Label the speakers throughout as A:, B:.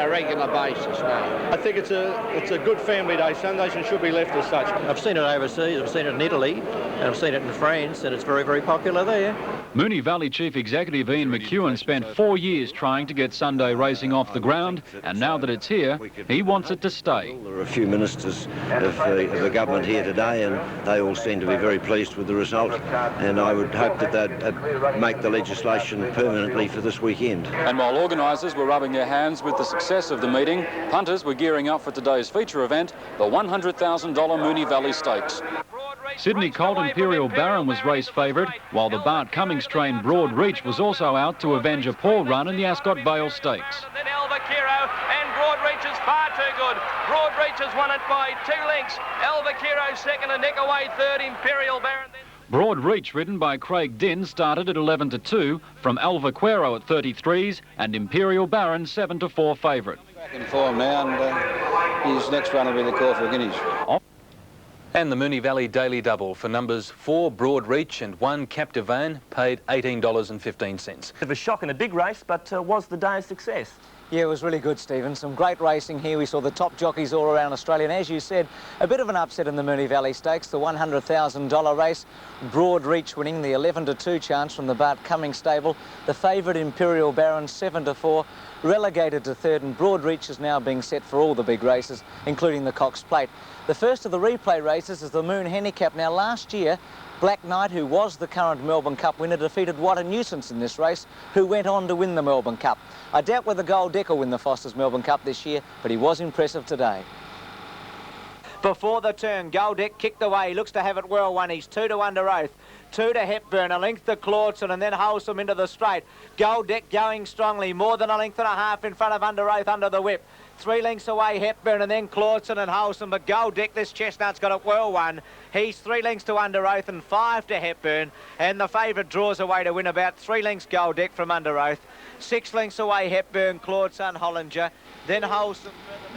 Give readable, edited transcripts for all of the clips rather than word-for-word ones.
A: a regular basis, no.
B: I think it's a good family day Sundays and should be left as such.
C: I've seen it overseas, I've seen it in Italy, and I've seen it in France, and it's very, very popular there.
D: Moonee Valley Chief Executive Ian McEwen spent 4 years trying to get Sunday racing off the ground, and now that it's here, he wants it to stay.
E: There are a few ministers of the government here today, and they all seem to be very pleased with the result, and I would hope that they'd make the legislation permanently for this weekend.
F: And while organisers were rubbing their hands with the success of the meeting, punters were gearing up for today's feature event, the $100,000 Moonee Valley Stakes.
D: Sydney Colt Imperial Baron was race favourite, while the Bart Cummings trained Broad Reach was also out to avenge a poor run in the Ascot Vale Stakes.
G: Then Elvakiro, and Broad Reach is far too good. Broad Reach has won it by 2 lengths. Elvakiro second, a neck away third, Imperial Baron.
D: Broad Reach, ridden by Craig Dinn, started at 11-2 from Alvaquero at 33s and Imperial Baron 7-4 favourite.
H: Back in form now, and his next run will be the Caulfield Guineas.
I: And the Moonee Valley Daily Double for numbers 4 Broad Reach and 1 Captive Van paid $18.15.
J: Bit of a shock in a big race, but was the day a success?
K: Yeah, it was really good, Stephen. Some great racing here. We saw the top jockeys all around Australia. And as you said, a bit of an upset in the Moonee Valley Stakes, the $100,000 race. Broad Reach winning the 11-2 chance from the Bart Cummings stable. The favourite Imperial Baron 7-4, relegated to third, and Broad Reach is now being set for all the big races, including the Cox Plate. The first of the replay races is the Moon Handicap. Now, last year, Black Knight, who was the current Melbourne Cup winner, defeated What a Nuisance in this race, who went on to win the Melbourne Cup. I doubt whether Gold Deck will win the Foster's Melbourne Cup this year, but he was impressive today.
L: Before the turn, Gold Deck kicked away. He looks to have it well won. He's 2 to Under Oath. 2 to Hepburn, a length to Claudson, and then Wholesome into the straight. Gold Deck going strongly, more than a length and a half in front of Under Oath under the whip. 3 lengths away, Hepburn, and then Claudson and Wholesome. But Gold Deck, this chestnut's got it well won. He's 3 lengths to Under Oath and 5 to Hepburn. And the favourite draws away to win about 3 lengths Gold Deck from Under Oath. 6 lengths away, Hepburn, Claudson, Hollinger. Then Wholesome.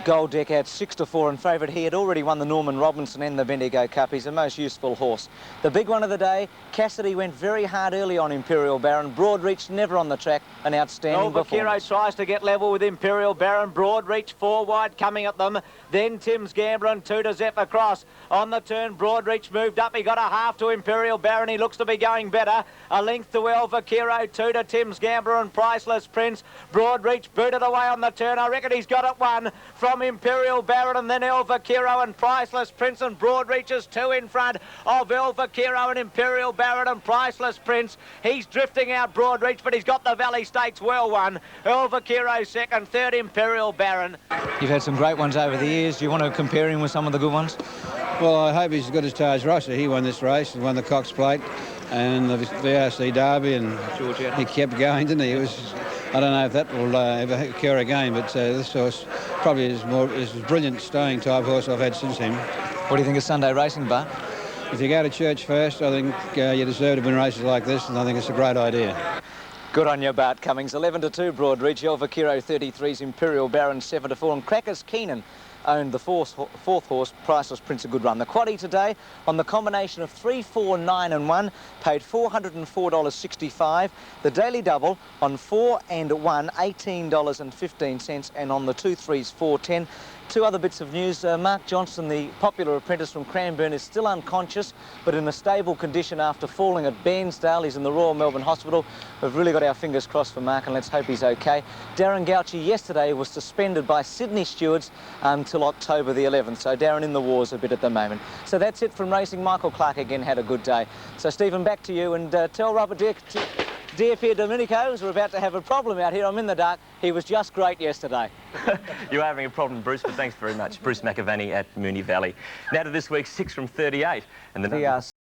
K: Gold Deck at 6-4 and favourite. He had already won the Norman Robinson and the Bendigo Cup. He's a most useful horse. The big one of the day, Cassidy went very hard early on Imperial Baron. Broad Reach never on the track, an outstanding performance.
L: Elvakiro tries to get level with Imperial Baron. Broad Reach 4 wide coming at them. Then Tim's Gambler and 2 to Zephyr Cross. On the turn, Broad Reach moved up. He got a half to Imperial Baron. He looks to be going better. A length to Elvakiro, 2 to Tim's Gambler and Priceless Prince. Broad Reach booted away on the turn. I reckon he's got it won from Imperial Baron, and then Elvakiro and Priceless Prince, and Broad Reach is 2 in front of Elvakiro and Imperial Baron and Priceless Prince. He's drifting out Broad Reach, but he's got the Valley Stakes well won. Elvakiro second, third Imperial Baron.
K: You've had some great ones over the years. Do you want to compare him with some of the good ones?
H: Well, I hope he's as good as Taj Rosser. He won this race and won the Cox Plate and the VRC Derby, and he kept going, didn't he? It was, I don't know if that will ever occur again, but this horse probably is a brilliant staying type horse I've had since him.
K: What do you think of Sunday racing, Bart?
H: If you go to church first, I think you deserve to win races like this, and I think it's a great idea.
K: Good on you, Bart Cummings. 11-2 Broad Reach, Elvakiro 33's Imperial Baron 7-4, and Crackers Keenan owned the fourth horse, Priceless Prince, a good run. The quaddie today on the combination of 3, 4, 9 and 1 paid $404.65. The daily double on 4 and 1, $18.15, and on the 2, 3s, 4, 10. 2 other bits of news. Mark Johnson, the popular apprentice from Cranbourne, is still unconscious, but in a stable condition after falling at Bairnsdale. He's in the Royal Melbourne Hospital. We've really got our fingers crossed for Mark, and let's hope he's okay. Darren Gauci yesterday was suspended by Sydney stewards until October the 11th, so Darren in the wars a bit at the moment. So that's it from racing. Michael Clark again had a good day. So Stephen, back to you, and tell Robert Dearpier Domenico, we're about to have a problem out here. I'm in the dark. He was just great yesterday.
J: You are having a problem, Bruce, but thanks very much. Bruce McAvaney at Moonee Valley. Now to this week's 6 from 38. And the
K: VRC